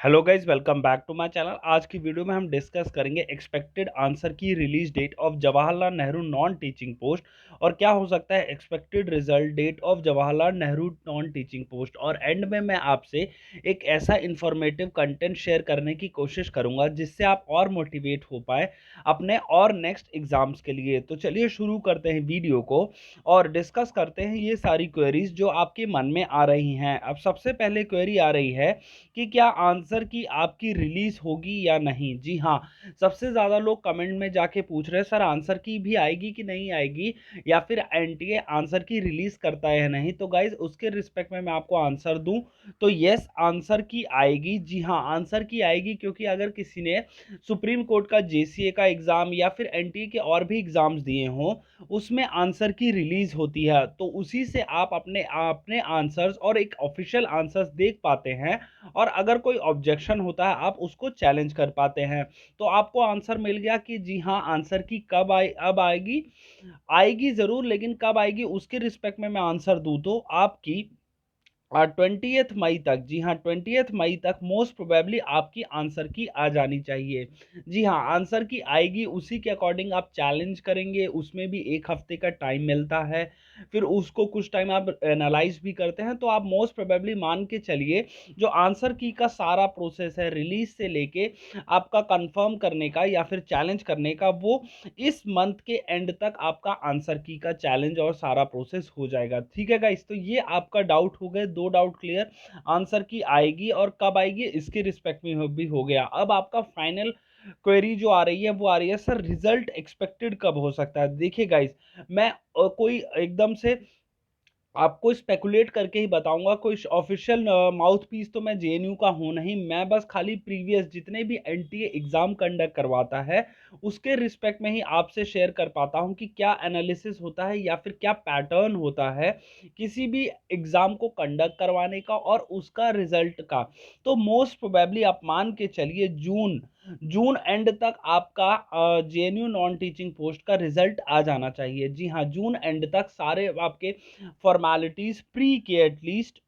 Hello guys, welcome back to my channel. आज की video में हम डिस्कस करेंगे expected answer key release date of Jawaharlal Nehru non teaching post और क्या हो सकता है expected result date of Jawaharlal Nehru non teaching post. और एंड में मैं आपसे एक ऐसा इंफॉर्मेटिव कंटेंट शेयर करने की कोशिश करूंगा जिससे आप और मोटिवेट हो पाए अपने और नेक्स्ट एग्जाम्स के लिए। तो चलिए शुरू करते हैं वीडियो को और डिस्कस करते हैं ये सारी क्वेरीज जो आपके मन में आ रही हैं। अब सबसे पहले क्वेरी आ रही है कि क्या आंसर की आपकी रिलीज होगी या नहीं। जी हाँ, सबसे ज़्यादा लोग कमेंट में जाके पूछ रहे हैं सर आंसर की भी आएगी कि नहीं आएगी, या फिर एनटीए आंसर की रिलीज करता है या नहीं। तो गाइज उसके रिस्पेक्ट में मैं आपको आंसर दूं तो यस, आंसर की आएगी। जी हाँ, आंसर की आएगी, क्योंकि अगर किसी ने सुप्रीम कोर्ट का जेसीए का एग्ज़ाम या फिर एनटीए के और भी एग्ज़ाम्स दिए हों उसमें आंसर की रिलीज होती है, तो उसी से आप अपने अपने आंसर्स और एक ऑफिशियल आंसर्स देख पाते हैं। और अगर कोई ऑब्जेक्शन होता है आप उसको चैलेंज कर पाते हैं। तो आपको आंसर मिल गया कि जी हाँ, आंसर की कब अब आएगी, आएगी ज़रूर, लेकिन कब आएगी उसके रिस्पेक्ट में मैं आंसर दूं तो आपकी 20 मई तक। जी हाँ, 20 मई तक मोस्ट प्रोबेबली आपकी आंसर की आ जानी चाहिए। जी हाँ, आंसर की आएगी, उसी के अकॉर्डिंग आप चैलेंज करेंगे, उसमें भी 1 हफ्ते का टाइम मिलता है। फिर उसको कुछ टाइम आप एनालाइज भी करते हैं, तो आप मोस्ट प्रोबेबली मान के चलिए जो आंसर की का सारा प्रोसेस है रिलीज से लेके आपका कंफर्म करने का या फिर चैलेंज करने का, वो इस मंथ के एंड तक आपका आंसर की का चैलेंज और सारा प्रोसेस हो जाएगा। ठीक है गाइस, तो ये आपका डाउट हो गए, दो डाउट क्लियर। आंसर की आएगी और कब आएगी इसके रिस्पेक्ट में भी हो गया। अब आपका फाइनल क्वेरी जो आ रही है वो आ रही है सर रिजल्ट एक्सपेक्टेड कब हो सकता है। देखिए गाइस, मैं कोई एकदम से आपको स्पेकुलेट करके ही बताऊंगा, कोई ऑफिशियल माउथ पीस तो मैं जेएनयू का हूं नहीं। मैं बस खाली प्रीवियस जितने भी एनटीए एग्जाम कंडक्ट करवाता है उसके रिस्पेक्ट में ही आपसे शेयर कर पाता हूं कि क्या एनालिसिस होता है या फिर क्या पैटर्न होता है किसी भी एग्जाम को कंडक्ट करवाने का और उसका रिजल्ट का। तो मोस्ट प्रोबेबली आप मान के चलिए जून जून एंड तक आपका जेएनयू नॉन टीचिंग पोस्ट का रिजल्ट आ जाना चाहिए। जी हाँ, जून एंड तक सारे आपके फॉर्मेलिटीज प्री के एटलीस्ट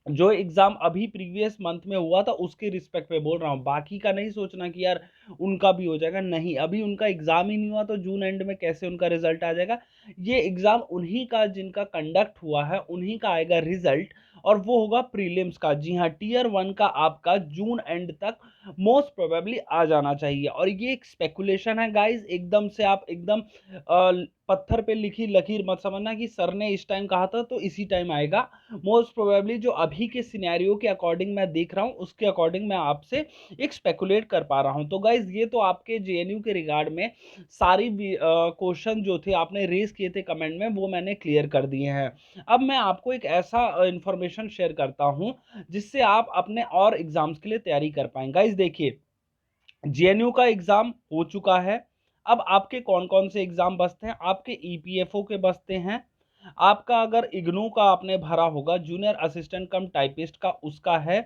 जो एग्जाम अभी प्रीवियस मंथ में हुआ था उसके रिस्पेक्ट में बोल रहा हूँ, बाकी का नहीं सोचना कि यार उनका भी हो जाएगा। नहीं, अभी उनका एग्जाम ही नहीं हुआ तो जून एंड में कैसे उनका रिजल्ट आ जाएगा। ये एग्जाम उन्हीं का जिनका कंडक्ट हुआ है उन्हीं का आएगा रिजल्ट, और वो होगा प्रीलिम्स का। जी हाँ, टीयर 1 का आपका जून एंड तक मोस्ट प्रोबेबली आ जाना चाहिए। और ये एक स्पेकुलेशन है गाइज, एकदम से आप एकदम पत्थर पे लिखी लकीर मत समझना कि सर ने इस टाइम कहा था तो इसी टाइम आएगा। मोस्ट प्रोबेबली जो अभी के सिनेरियो के अकॉर्डिंग मैं देख रहा हूँ उसके अकॉर्डिंग मैं आपसे एक स्पेकुलेट कर पा रहा हूँ। तो गाइज ये तो आपके जेएनयू के रिगार्ड में सारी क्वेश्चन जो थे आपने रेज किए थे कमेंट में वो मैंने क्लियर कर दिए हैं। अब मैं आपको एक ऐसा इंफॉर्मेशन शेयर करता हूँ जिससे आप अपने और एग्जाम्स के लिए तैयारी कर पाएंगे। गाइज देखिए, जेएनयू का एग्जाम हो चुका है। अब आपके कौन कौन से एग्जाम बचते हैं, आपके ईपीएफओ के बचते हैं, आपका अगर इग्नू का आपने भरा होगा जूनियर असिस्टेंट कम टाइपिस्ट का उसका है,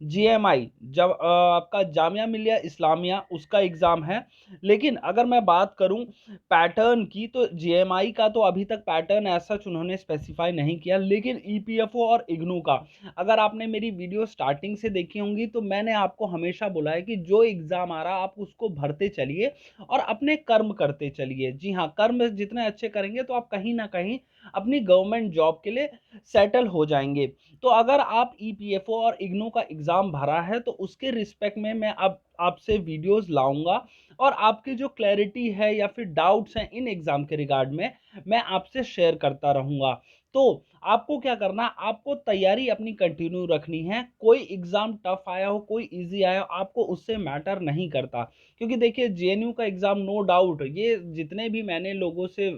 जीएमआई जब आपका जामिया मिलिया इस्लामिया उसका एग्जाम है। लेकिन अगर मैं बात करूं पैटर्न की तो जीएमआई का तो अभी तक पैटर्न ऐसा उन्होंने स्पेसिफाई नहीं किया, लेकिन ईपीएफओ और इग्नू का अगर आपने मेरी वीडियो स्टार्टिंग से देखी होंगी तो मैंने आपको हमेशा बोला है कि जो एग्जाम आ रहा आप उसको भरते चलिए और अपने कर्म करते चलिए। जी हाँ, कर्म जितने अच्छे करेंगे तो आप कहीं ना कहीं अपनी गवर्नमेंट जॉब के लिए सेटल हो जाएंगे। तो अगर आप ईपीएफओ और इग्नू का एग्जाम भरा है तो उसके रिस्पेक्ट में मैं अब आपसे वीडियोस लाऊंगा और आपकी जो क्लैरिटी है या फिर डाउट्स हैं इन एग्जाम के रिगार्ड में मैं आपसे शेयर करता रहूंगा। तो आपको क्या करना, आपको तैयारी अपनी कंटिन्यू रखनी है। कोई एग्जाम टफ आया हो कोई इजी आया हो आपको उससे मैटर नहीं करता, क्योंकि देखिए जेएनयू का एग्जाम नो डाउट, ये जितने भी मैंने लोगों से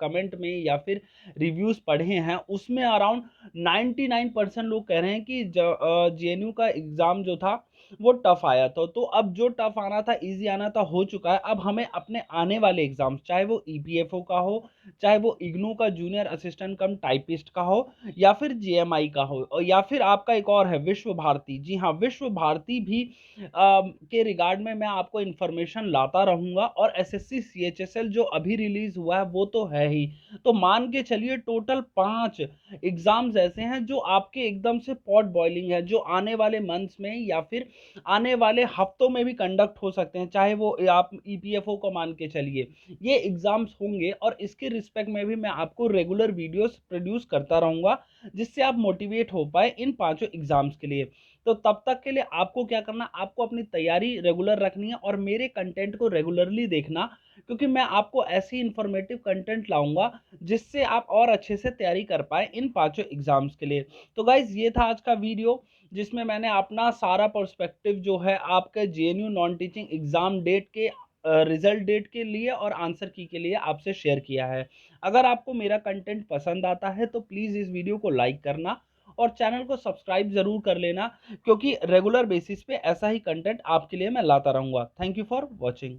कमेंट में या फिर रिव्यूज पढ़े हैं उसमें अराउंड 99% लोग कह रहे हैं कि जेएनयू का एग्जाम जो था वो टफ आया था। तो अब जो टफ आना था इजी आना था हो चुका है। अब हमें अपने आने वाले एग्जाम्स चाहे वो ईपीएफओ का हो चाहे वो इग्नू का जूनियर असिस्टेंट कम टाइपिस्ट का हो या फिर जेएमआई का हो, और या फिर आपका एक और है विश्व भारती। जी हाँ, विश्व भारती भी के रिगार्ड में मैं आपको इन्फॉर्मेशन लाता रहूँगा। और एसएससी सीएचएसएल जो अभी रिलीज़ हुआ है वो तो है ही। तो मान के चलिए टोटल 5 एग्ज़ाम्स ऐसे हैं जो आपके एकदम से पॉट बॉइलिंग है, जो आने वाले मंथ्स में या फिर आने वाले हफ्तों में भी कंडक्ट हो सकते हैं, चाहे वो आप ईपीएफओ को मान के चलिए। ये एग्ज़ाम्स होंगे और इसके रिस्पेक्ट में भी मैं आपको रेगुलर वीडियोस प्रोड्यूस करता रहूँगा, जिससे आप मोटिवेट हो पाए इन पाँचों एग्ज़ाम्स के लिए। तो तब तक के लिए आपको क्या करना, आपको अपनी तैयारी रेगुलर रखनी है और मेरे कंटेंट को रेगुलरली देखना, क्योंकि मैं आपको ऐसी इन्फॉर्मेटिव कंटेंट लाऊँगा जिससे आप और अच्छे से तैयारी कर पाएँ इन पाँचों एग्ज़ाम्स के लिए। तो गाइज़ ये था आज का वीडियो, जिसमें मैंने अपना सारा पर्सपेक्टिव जो है आपके JNU non teaching exam date के रिज़ल्ट डेट के लिए और आंसर की के लिए आपसे शेयर किया है। अगर आपको मेरा कंटेंट पसंद आता है तो प्लीज़ इस वीडियो को लाइक करना और चैनल को सब्सक्राइब ज़रूर कर लेना, क्योंकि रेगुलर बेसिस पे ऐसा ही कंटेंट आपके लिए मैं लाता रहूँगा। Thank you for watching.